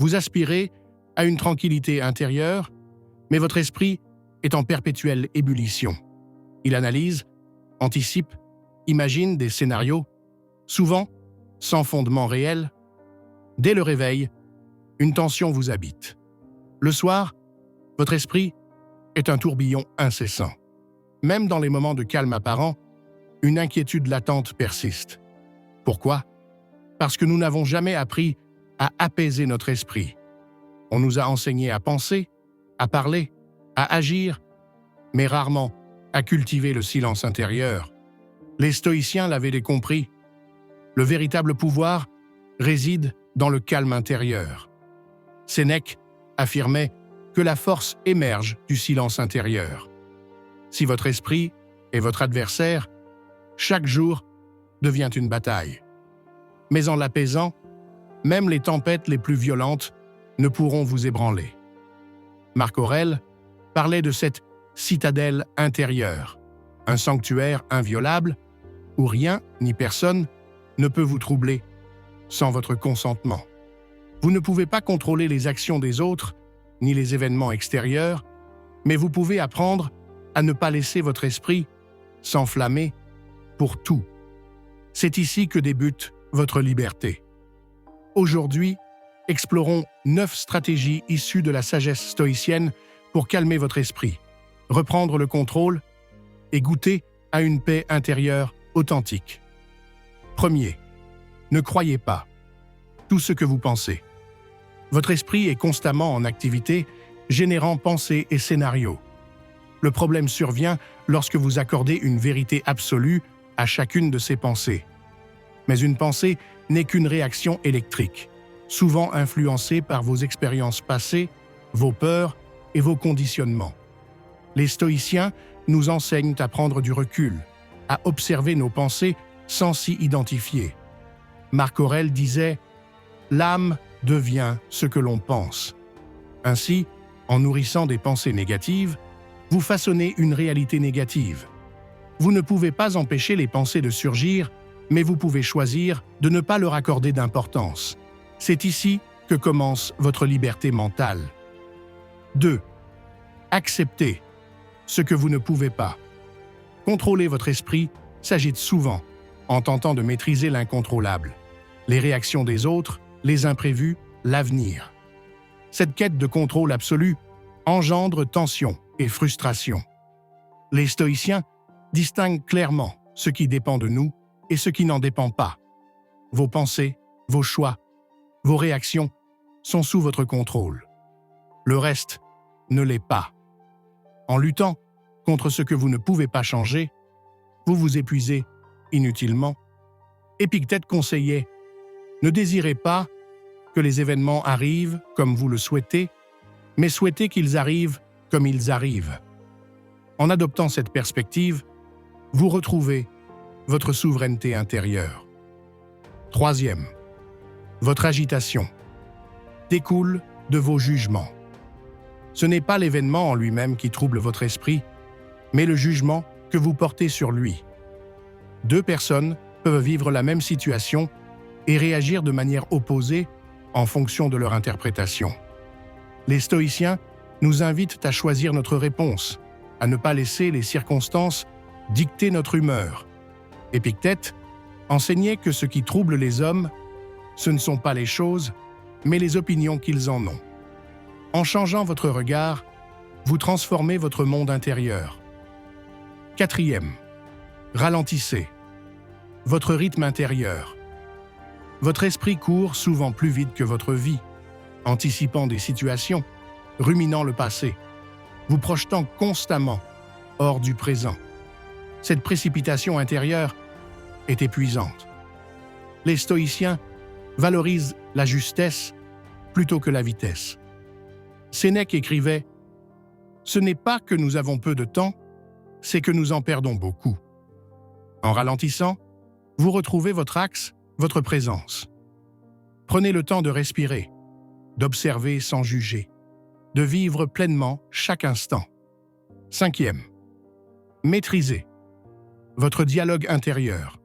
Vous aspirez à une tranquillité intérieure, mais votre esprit est en perpétuelle ébullition. Il analyse, anticipe, imagine des scénarios, souvent sans fondement réel. Dès le réveil, une tension vous habite. Le soir, votre esprit est un tourbillon incessant. Même dans les moments de calme apparent, une inquiétude latente persiste. Pourquoi? Parce que nous n'avons jamais appris à apaiser notre esprit. On nous a enseigné à penser, à parler, à agir, mais rarement à cultiver le silence intérieur. Les stoïciens l'avaient compris. Le véritable pouvoir réside dans le calme intérieur. Sénèque affirmait que la force émerge du silence intérieur. Si votre esprit est votre adversaire, chaque jour devient une bataille. Mais en l'apaisant, même les tempêtes les plus violentes ne pourront vous ébranler. Marc Aurèle parlait de cette citadelle intérieure, un sanctuaire inviolable où rien ni personne ne peut vous troubler sans votre consentement. Vous ne pouvez pas contrôler les actions des autres ni les événements extérieurs, mais vous pouvez apprendre à ne pas laisser votre esprit s'enflammer pour tout. C'est ici que débute votre liberté. Aujourd'hui, explorons 9 stratégies issues de la sagesse stoïcienne pour calmer votre esprit, reprendre le contrôle et goûter à une paix intérieure authentique. Premier, ne croyez pas tout ce que vous pensez. Votre esprit est constamment en activité, générant pensées et scénarios. Le problème survient lorsque vous accordez une vérité absolue à chacune de ces pensées. Mais une pensée n'est qu'une réaction électrique, souvent influencée par vos expériences passées, vos peurs et vos conditionnements. Les stoïciens nous enseignent à prendre du recul, à observer nos pensées sans s'y identifier. Marc Aurèle disait « L'âme devient ce que l'on pense ». Ainsi, en nourrissant des pensées négatives, vous façonnez une réalité négative. Vous ne pouvez pas empêcher les pensées de surgir, mais vous pouvez choisir de ne pas leur accorder d'importance. C'est ici que commence votre liberté mentale. 2. Acceptez ce que vous ne pouvez pas. Contrôler votre esprit s'agite souvent en tentant de maîtriser l'incontrôlable, les réactions des autres, les imprévus, l'avenir. Cette quête de contrôle absolu engendre tension et frustration. Les stoïciens distinguent clairement ce qui dépend de nous et ce qui n'en dépend pas. Vos pensées, vos choix, vos réactions sont sous votre contrôle. Le reste ne l'est pas. En luttant contre ce que vous ne pouvez pas changer, vous vous épuisez inutilement. Épictète conseillait « Ne désirez pas que les événements arrivent comme vous le souhaitez, mais souhaitez qu'ils arrivent comme ils arrivent. » En adoptant cette perspective, vous retrouvez votre souveraineté intérieure. 3e, votre agitation découle de vos jugements. Ce n'est pas l'événement en lui-même qui trouble votre esprit, mais le jugement que vous portez sur lui. 2 personnes peuvent vivre la même situation et réagir de manière opposée en fonction de leur interprétation. Les stoïciens nous invitent à choisir notre réponse, à ne pas laisser les circonstances dicter notre humeur. Épictète enseignait que ce qui trouble les hommes, ce ne sont pas les choses, mais les opinions qu'ils en ont. En changeant votre regard, vous transformez votre monde intérieur. 4e, ralentissez votre rythme intérieur. Votre esprit court souvent plus vite que votre vie, anticipant des situations, ruminant le passé, vous projetant constamment hors du présent. Cette précipitation intérieure est épuisante. Les stoïciens valorisent la justesse plutôt que la vitesse. Sénèque écrivait « Ce n'est pas que nous avons peu de temps, c'est que nous en perdons beaucoup. » En ralentissant, vous retrouvez votre axe, votre présence. Prenez le temps de respirer, d'observer sans juger, de vivre pleinement chaque instant. 5e, maîtrisez votre dialogue intérieur.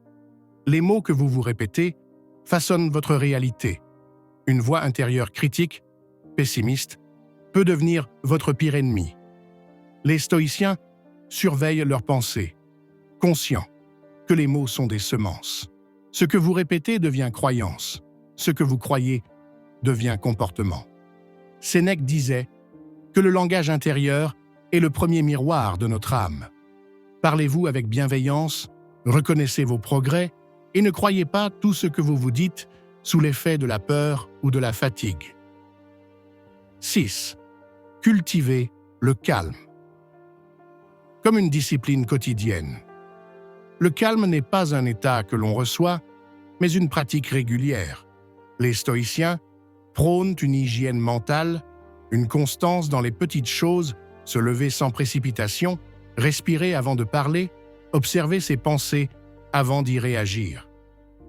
Les mots que vous vous répétez façonnent votre réalité. Une voix intérieure critique pessimiste, peut devenir votre pire ennemi. Les stoïciens surveillent leurs pensées, conscients que les mots sont des semences. Ce que vous répétez devient croyance, ce que vous croyez devient comportement. Sénèque disait que le langage intérieur est le premier miroir de notre âme. Parlez-vous avec bienveillance, reconnaissez vos progrès et ne croyez pas tout ce que vous vous dites sous l'effet de la peur ou de la fatigue. 6. Cultivez le calme. Comme une discipline quotidienne. Le calme n'est pas un état que l'on reçoit, mais une pratique régulière. Les stoïciens prônent une hygiène mentale, une constance dans les petites choses, se lever sans précipitation, respirer avant de parler, observer ses pensées avant d'y réagir.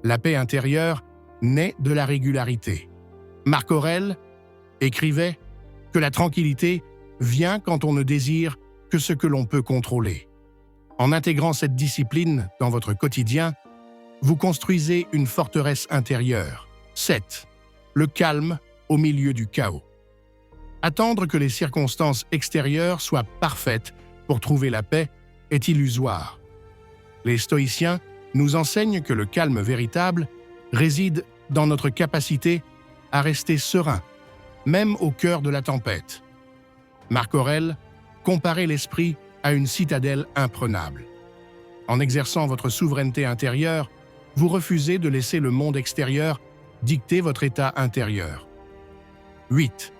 La paix intérieure naît de la régularité. Marc Aurèle écrivait que la tranquillité vient quand on ne désire que ce que l'on peut contrôler. En intégrant cette discipline dans votre quotidien, vous construisez une forteresse intérieure. 7. Le calme au milieu du chaos. Attendre que les circonstances extérieures soient parfaites pour trouver la paix est illusoire. Les stoïciens nous enseignent que le calme véritable réside dans notre capacité à rester serein, même au cœur de la tempête. Marc Aurèle comparait l'esprit à une citadelle imprenable. En exerçant votre souveraineté intérieure, vous refusez de laisser le monde extérieur dicter votre état intérieur. 8.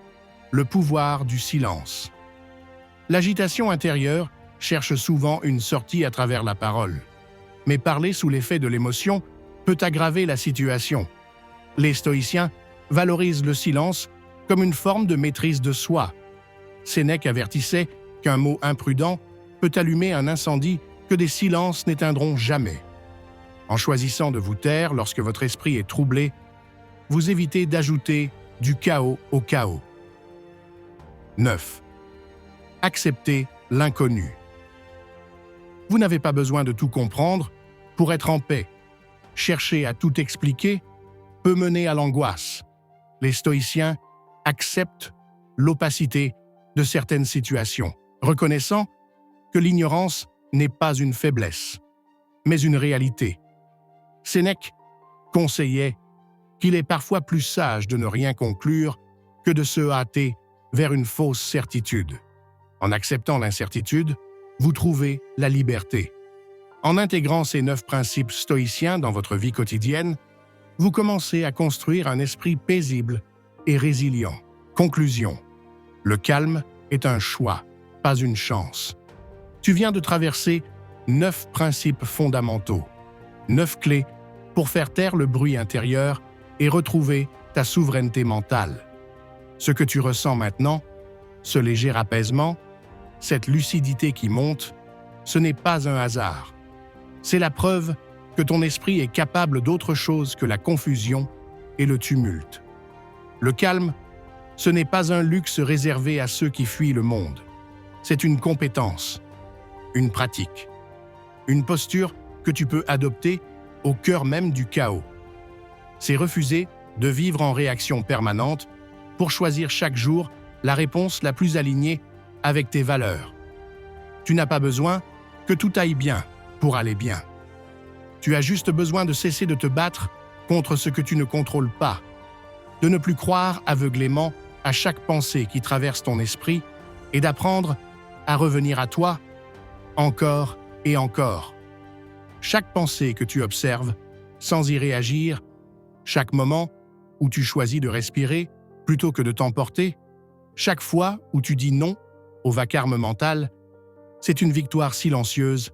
Le pouvoir du silence. L'agitation intérieure cherche souvent une sortie à travers la parole. Mais parler sous l'effet de l'émotion peut aggraver la situation. Les stoïciens valorisent le silence comme une forme de maîtrise de soi. Sénèque avertissait qu'un mot imprudent peut allumer un incendie que des silences n'éteindront jamais. En choisissant de vous taire lorsque votre esprit est troublé, vous évitez d'ajouter du chaos au chaos. 9. Acceptez l'inconnu. Vous n'avez pas besoin de tout comprendre pour être en paix. Chercher à tout expliquer peut mener à l'angoisse. Les stoïciens acceptent l'opacité de certaines situations, reconnaissant que l'ignorance n'est pas une faiblesse, mais une réalité. Sénèque conseillait qu'il est parfois plus sage de ne rien conclure que de se hâter vers une fausse certitude. En acceptant l'incertitude, vous trouvez la liberté. En intégrant ces 9 principes stoïciens dans votre vie quotidienne, vous commencez à construire un esprit paisible et résilient. Conclusion. Le calme est un choix, pas une chance. Tu viens de traverser 9 principes fondamentaux, 9 clés pour faire taire le bruit intérieur et retrouver ta souveraineté mentale. Ce que tu ressens maintenant, ce léger apaisement, cette lucidité qui monte, ce n'est pas un hasard. C'est la preuve que ton esprit est capable d'autre chose que la confusion et le tumulte. Le calme, ce n'est pas un luxe réservé à ceux qui fuient le monde. C'est une compétence, une pratique, une posture que tu peux adopter au cœur même du chaos. C'est refuser de vivre en réaction permanente pour choisir chaque jour la réponse la plus alignée avec tes valeurs. Tu n'as pas besoin que tout aille bien pour aller bien. Tu as juste besoin de cesser de te battre contre ce que tu ne contrôles pas, de ne plus croire aveuglément à chaque pensée qui traverse ton esprit et d'apprendre à revenir à toi encore et encore. Chaque pensée que tu observes sans y réagir, chaque moment où tu choisis de respirer plutôt que de t'emporter, chaque fois où tu dis non au vacarme mental, c'est une victoire silencieuse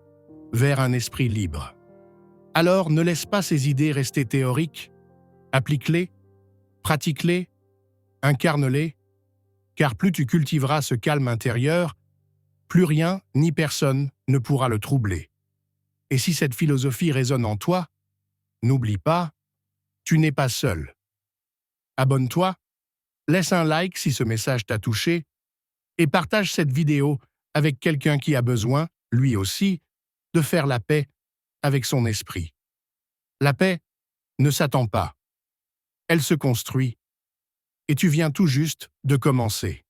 vers un esprit libre. Alors ne laisse pas ces idées rester théoriques, applique-les, pratique-les, incarne-les, car plus tu cultiveras ce calme intérieur, plus rien ni personne ne pourra le troubler. Et si cette philosophie résonne en toi, n'oublie pas, tu n'es pas seul. Abonne-toi, laisse un like si ce message t'a touché et partage cette vidéo avec quelqu'un qui a besoin, lui aussi, de faire la paix avec son esprit. La paix ne s'attend pas. Elle se construit et tu viens tout juste de commencer.